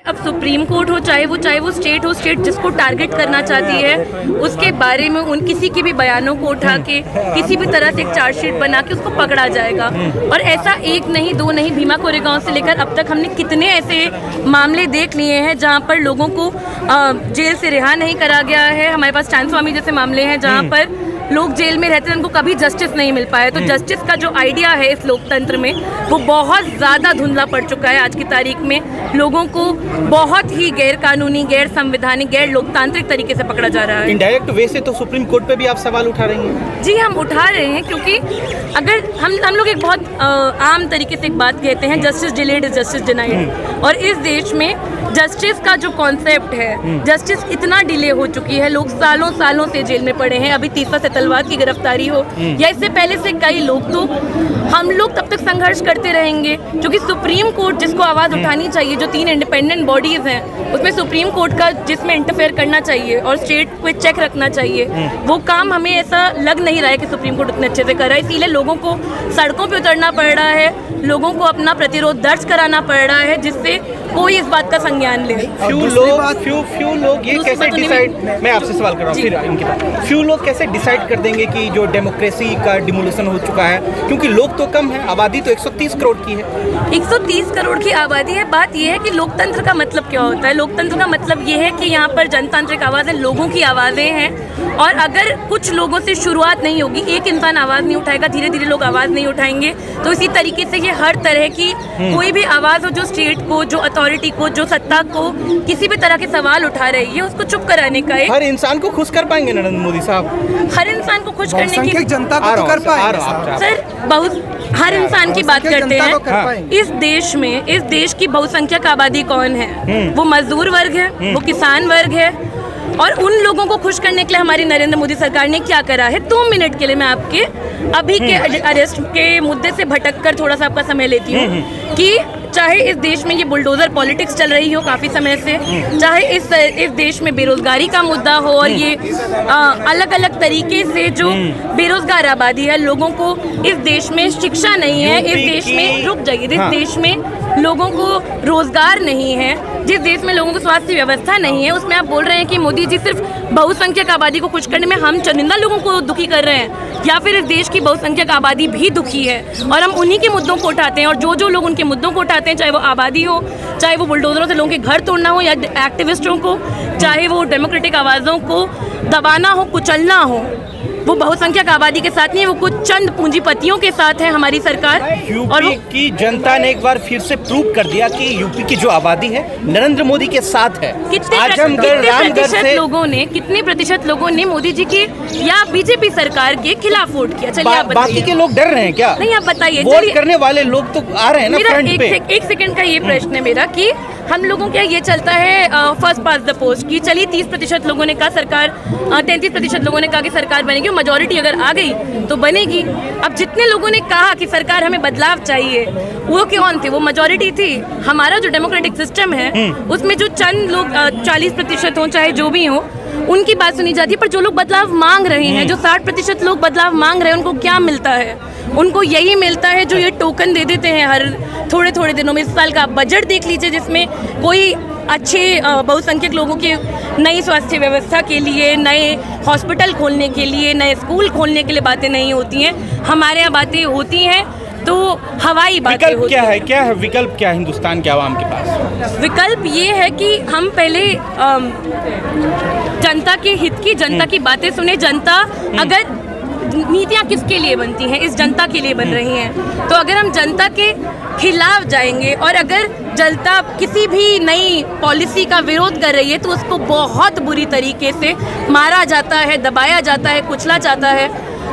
अब supreme court हो चाहे वो स्टेट हो, स्टेट जिसको टारगेट करना चाहती है उसके बारे में उन किसी के भी बयानों को उठा के किसी भी तरह से एक चार्जशीट बना के उसको पकड़ा जाएगा। और ऐसा एक नहीं दो नहीं, भीमा कोरेगांव से लेकर अब तक हमने कितने ऐसे मामले देख लिए हैं जहां पर लोगों को जेल से रिहा नहीं करा गया है। हमारे पास चांद स्वामी जैसे मामले हैं जहां पर लोग जेल में रहते हैं, उनको कभी जस्टिस नहीं मिल पाया। तो जस्टिस का जो आइडिया है इस लोकतंत्र में वो बहुत ज़्यादा धुंधला पड़ चुका है। आज की तारीख में लोगों को बहुत ही गैर कानूनी, गैर संवैधानिक, गैर लोकतांत्रिक तरीके से पकड़ा जा रहा है। इनडायरेक्ट वे से तो सुप्रीम कोर्ट पे भी आप सवाल उठा रही हैं? जी हम उठा रहे हैं, क्योंकि अगर हम लोग एक बहुत आम तरीके से एक बात कहते हैं, justice delayed is justice denied. और इस देश में जस्टिस का जो कॉन्सेप्ट है, जस्टिस इतना डिले हो चुकी है, लोग सालों सालों से जेल में पड़े हैं। अभी तीसरा से तलवार की गिरफ्तारी हो या इससे पहले से कई लोग, तो हम लोग तब तक संघर्ष करते रहेंगे, क्योंकि सुप्रीम कोर्ट जिसको आवाज़ उठानी चाहिए, जो 3 इंडिपेंडेंट बॉडीज़ हैं उसमें सुप्रीम कोर्ट का जिसमें इंटरफेयर करना चाहिए और स्टेट को चेक रखना चाहिए, वो काम हमें ऐसा लग नहीं रहा है कि सुप्रीम कोर्ट उतने अच्छे से कर रहा है। इसीलिए लोगों को सड़कों पर उतरना पड़ रहा है, लोगों को अपना प्रतिरोध दर्ज कराना पड़ रहा है, जिससे कोई इस बात का संज्ञान ले। फ्यू लोग ये कैसे डिसाइड, मैं आपसे सवाल कर रहा हूँ फिर इनके पास, फ्यू लोग कैसे डिसाइड कर देंगे कि जो डेमोक्रेसी का डिमोलिशन हो चुका है, क्योंकि लोग तो कम है, आबादी तो 130 करोड़ की है। 130 करोड़ की आबादी है। बात यह है कि लोकतंत्र का मतलब क्या होता है। लोकतंत्र का मतलब ये है कि यहाँ पर जनतांत्रिक आवाज़ें, लोगों की आवाज़ें हैं, और अगर कुछ लोगों से शुरुआत नहीं होगी, एक इंसान आवाज़ नहीं उठाएगा, धीरे धीरे लोग आवाज़ नहीं उठाएंगे। तो इसी तरीके से ये हर तरह की कोई भी आवाज़ हो जो स्टेट को, जो अथॉरिटी को, जो सत्ता को किसी भी तरह के सवाल उठा रही है, उसको चुप कराने का एक, हर इंसान को खुश कर पाएंगे नरेंद्र मोदी साहब? हर इंसान को खुश करने की जनता को तो कर पाएंगे सर, बहुत हर इंसान की बात करते हैं। इस देश की बहुसंख्यक आबादी कौन है? वो मजदूर वर्ग है, वो किसान वर्ग है। और उन लोगों को खुश करने के लिए हमारी नरेंद्र मोदी सरकार ने क्या करा है? 2 मिनट के लिए मैं आपके अभी के अरेस्ट के मुद्दे से भटक कर थोड़ा सा आपका समय लेती हूँ कि चाहे इस देश में ये बुलडोजर पॉलिटिक्स चल रही हो काफ़ी समय से, चाहे इस देश में बेरोजगारी का मुद्दा हो, और ये अलग अलग तरीके से जो बेरोजगार आबादी है, लोगों को इस देश में शिक्षा नहीं है, इस देश में रुक जाइए, इस देश में लोगों को रोजगार नहीं है, जिस देश में लोगों को स्वास्थ्य व्यवस्था नहीं है, उसमें आप बोल रहे हैं कि मोदी जी सिर्फ बहुसंख्यक आबादी को खुश करने में हम चुनिंदा लोगों को दुखी कर रहे हैं, या फिर इस देश की बहुसंख्यक आबादी भी दुखी है और हम उन्हीं के मुद्दों को उठाते हैं। और जो लोग उनके मुद्दों को उठाते हैं, चाहे वो आबादी हो, चाहे वो बुलडोजरों से लोगों के घर तोड़ना हो, या एक्टिविस्टों को, चाहे वो डेमोक्रेटिक आवाज़ों को दबाना हो, कुचलना हो, वो बहुसंख्यक आबादी के साथ नहीं है, वो कुछ चंद पूंजीपतियों के साथ है हमारी सरकार। और की जनता ने एक बार फिर से प्रूव कर दिया कि यूपी की जो आबादी है नरेंद्र मोदी के साथ है। कितने प्रतिशत लोगों ने मोदी जी की या बीजेपी सरकार के खिलाफ वोट किया? चलिए आप बताइए। बाकी के लोग डर रहे हैं क्या? नहीं, आप बताइए। वोट करने वाले लोग तो आ रहे हैं ना फ्रंट पे। एक सेकंड का ये प्रश्न है मेरा कि हम लोगों के ये चलता है फर्स्ट पास द पोस्ट की, चलिए 30% लोगों ने कहा सरकार, 33% लोगों ने कहा कि सरकार बनेगी, मेजॉरिटी अगर आ गई तो बनेगी। अब जितने लोगों ने कहा कि सरकार हमें बदलाव चाहिए, वो कौन थे? वो मेजॉरिटी थी। हमारा जो डेमोक्रेटिक सिस्टम है उसमें जो चंद लोग 40% हो, चाहे जो भी हो, उनकी बात सुनी जाती है। पर जो लोग बदलाव मांग रहे हैं, जो 60% लोग बदलाव मांग रहे हैं, उनको क्या मिलता है? उनको यही मिलता है जो ये टोकन दे देते हैं हर थोड़े दिनों में। इस साल का बजट देख लीजिए, जिसमें कोई अच्छे बहुसंख्यक लोगों की नई स्वास्थ्य व्यवस्था के लिए, नए हॉस्पिटल खोलने के लिए, नए स्कूल खोलने के लिए बातें नहीं होती हैं। हमारे यहाँ बातें होती हैं तो हवाई बातें होती हैं। क्या है विकल्प, क्या है हिंदुस्तान के आवाम के पास? विकल्प ये है कि हम पहले जनता के हित की, जनता की बातें सुने। जनता, अगर नीतियाँ किसके लिए बनती हैं? इस जनता के लिए बन रही हैं। तो अगर हम जनता के खिलाफ जाएंगे और अगर जनता किसी भी नई पॉलिसी का विरोध कर रही है तो उसको बहुत बुरी तरीके से मारा जाता है, दबाया जाता है, कुचला जाता है।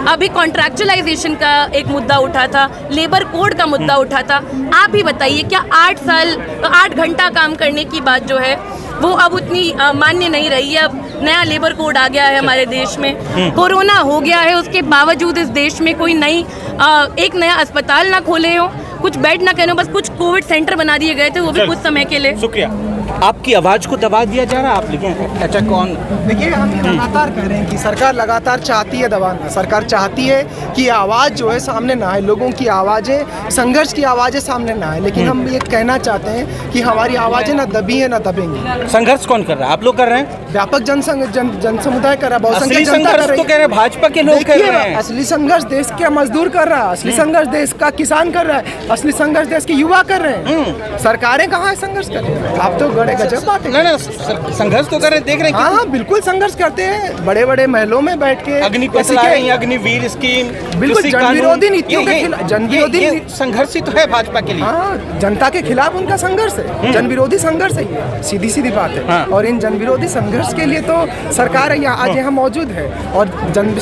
अभी कॉन्ट्रैक्चुअलाइजेशन का एक मुद्दा उठा था, लेबर कोड का मुद्दा उठा था। आप ही बताइए, क्या 8 घंटा काम करने की बात जो है वो अब उतनी मान्य नहीं रही है? अब नया लेबर कोड आ गया है हमारे देश में, कोरोना हो गया है, उसके बावजूद इस देश में कोई एक नया अस्पताल ना खोले हो, कुछ बेड ना कहने, बस कुछ कोविड सेंटर बना दिए गए थे, वो भी कुछ समय के लिए। शुक्रिया। आपकी आवाज को दबा दिया जा रहा है, आप लिखें अच्छा कौन? देखिए, हम ये लगातार कह रहे हैं कि सरकार लगातार चाहती है दबाना, सरकार चाहती है कि आवाज़ जो है सामने ना आए, लोगों की आवाज़ें, संघर्ष की आवाज़ें सामने ना आए, लेकिन हम ये कहना चाहते हैं कि हमारी आवाज़ें ना दबी है ना दबेंगी। संघर्ष कौन कर रहा है? आप लोग कर रहे हैं? व्यापक जन समुदाय कर रहा है, बहुसंख्यक असली जनता कर संघर्ष रही तो है। कह रहे हैं भाजपा के लोग कर रहे हैं। असली संघर्ष देश के मजदूर कर रहा है, असली संघर्ष देश का किसान कर रहा है, असली संघर्ष देश के युवा कर रहे हैं। सरकारें कहाँ संघर्ष कर रही हैं? आप तो गड़े गजब बात है। ना संघर्ष तो कर रहे हैं, देख रहे हैं। हाँ, बिल्कुल संघर्ष करते हैं, बड़े बड़े महलों में बैठ के अग्निपथ ला रहे हैं, अग्निवीर स्कीम, बिल्कुल जनविरोधी नीतियों के खिलाफ, जनविरोधी संघर्ष ही तो है भाजपा के लिए। हाँ, जनता के खिलाफ उनका संघर्ष है, जनविरोधी संघर्ष है, ये सीधी सीधी बात है। हाँ। और इन जनविरोधी संघर्ष के लिए तो सरकार यहाँ आज यहाँ मौजूद है, और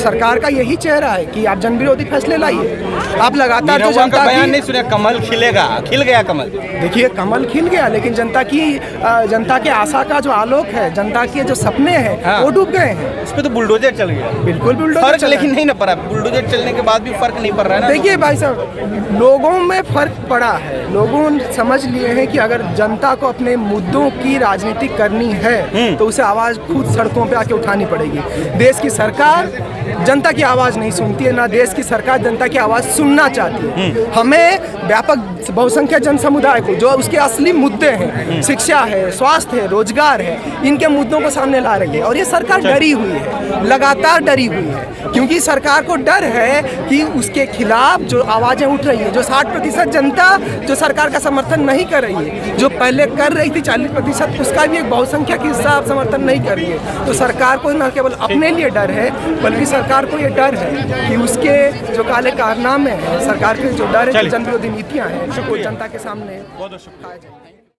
सरकार का यही चेहरा है कि आप जनविरोधी फैसले लाइए। आप लगातार जो जनता बयान की, नहीं सुना, कमल खिलेगा, खिल गया कमल। देखिए कमल खिल गया, लेकिन जनता के आशा का जो आलोक है, जनता के जो सपने हैं, हाँ। वो डूब गए हैं। इस पे तो बुलडोजर चल गया। बिल्कुल बुलडोजर फर्क चला है। लेकिन नहीं ना पड़ा, बुलडोजर चलने के बाद भी फर्क नहीं पड़ रहा है ना। देखिए भाई साहब, लोगों में फर्क पड़ा है, लोगों समझ लिए हैं कि अगर जनता को अपने मुद्दों की राजनीति करनी है तो उसे आवाज़ खुद सड़कों पे आके उठानी पड़ेगी। देश की सरकार जनता की आवाज़ नहीं सुनती है, ना देश की सरकार जनता की आवाज़ सुनना चाहती है। हमें व्यापक बहुसंख्यक जन समुदाय को, जो उसके असली मुद्दे हैं, शिक्षा है, स्वास्थ्य है, रोजगार है, इनके मुद्दों को सामने ला रही है। और ये सरकार डरी हुई है, लगातार डरी हुई है, क्योंकि सरकार को डर है कि उसके खिलाफ जो आवाज़ें उठ रही है, जो 60% जनता जो सरकार का समर्थन नहीं कर रही है, जो पहले कर रही थी 40%, उसका भी एक बहुसंख्यक हिस्सा अब समर्थन नहीं कर रही है। तो सरकार को न केवल अपने लिए डर है, बल्कि सरकार को ये डर है कि उसके जो काले कारनामे हैं, सरकार के जो डर है, जो जनविरोधी नीतियाँ हैं, वो जनता के सामने खाया जाए।